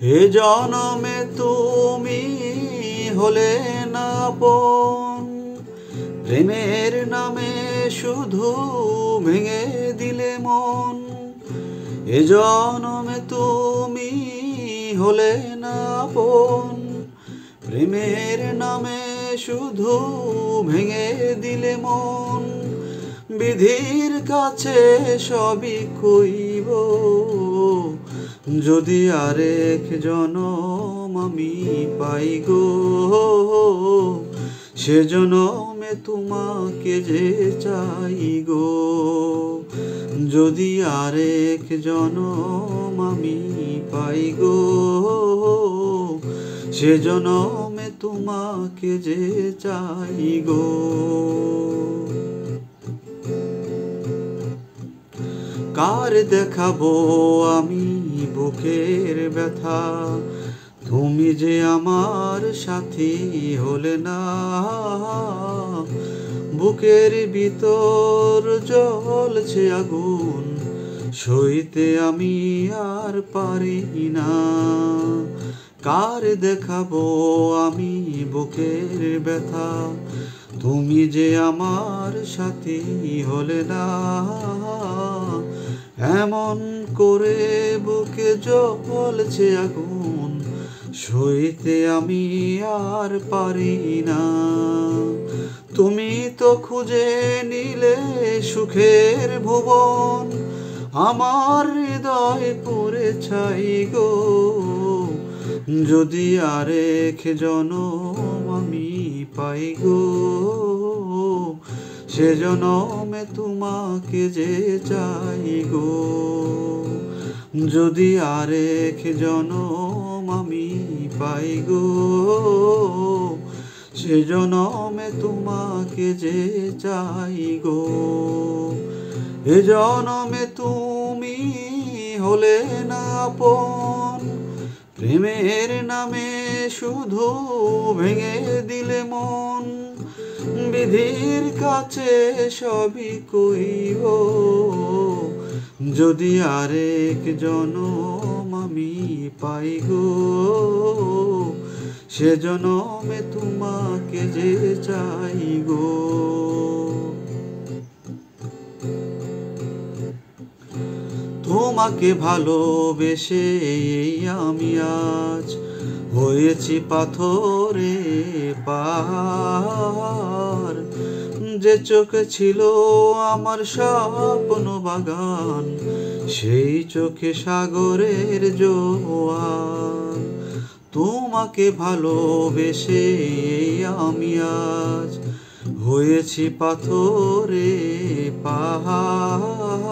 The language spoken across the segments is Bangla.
হে জনমে তুমি হলে না আপন, প্রেমের নামে শুধু ভেঙে দিলে মন। এ জনমে তুমি হলে না আপন, প্রেমের নামে শুধু ভেঙে দিলে মন। বিধির কাছে সবই কইব, যদি আরেক জনম আমি পাই গো, সে জনমে তোমাকে যে চাই গো। যদি আরেক জনম আমি পাই গো, সে জনমে তোমাকে যে চাই গো। কার দেখাবো আমি বুকের ব্যথা, তুমি যে আমার সাথী হলে না। বুকের ভিতর জ্বলছে আগুন, সইতে আমি আর পারি না। কার দেখাবো আমি বুকের ব্যথা, তুমি যে আমার সাথী হলে না। এমন করে বুকে জ্বলছে আগুন, সইতে আমি আর পারি না। তুমি তো খুঁজে নিলে সুখের ভুবন, আমার হৃদয় পুড়ে ছাই গো। যদি আরেক জনম আমি পাই গো, সে জনমে তোমাকে যে চাই গো। যদি আরেক জনম আমি পাই গো, সে জনমে তোমাকে যে চাই গো। এ জনমে তুমি হলে না আপন, প্রেমের নামে শুধু ভেঙে দিলে মন। বিধির কাছে সবই কইব, যদি আরেক জনম আমি পাই গো, সে জনমে তোমাকে যে চাই গো। তোমাকে ভালোবেসে আমি আজ হয়েছি পাথরে পাহাড়। যে চোখে ছিল আমার স্বপ্ন বাগান, সেই চোখে সাগরের জোয়ার। তোমাকে ভালোবেসে আমি আজ হয়েছি পাথরে পাহাড়।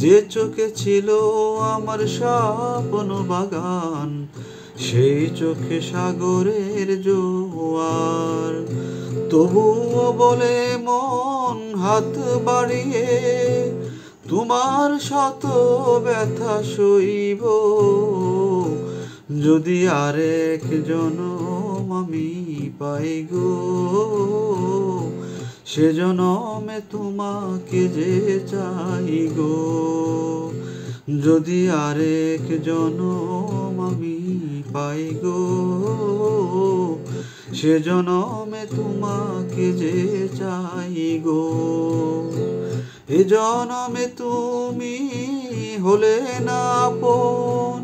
যে চোখে ছিল আমার স্বপ্ন বাগান, সেই চোখে সাগরের জোয়ার। তবুও বলে মন হাত বাড়িয়ে, তোমার শত ব্যথা সইব। যদি আরেক জনম আমি পাই গো, সে জনমে তোমাকে যে চাই গো। যদি আরেক জনম আমি পাই গো, সে জনমে তোমাকে যে চাই গো। এ জনমে তুমি হলে না আপন,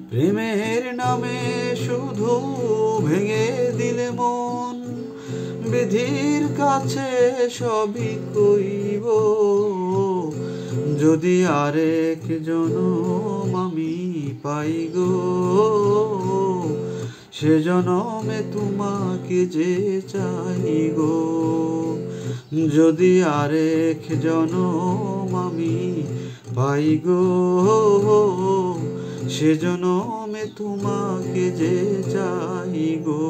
প্রেমের নামে শুধু ভেঙে দিলে মন। বিধির কাছে সবই কইব, যদি আরেক জনম আমি পাই গো, সে জনমে তোমাকে যে চাই গো। যদি আরেক জনম আমি পাই গো, সে জনমে তোমাকে যে চাই গো।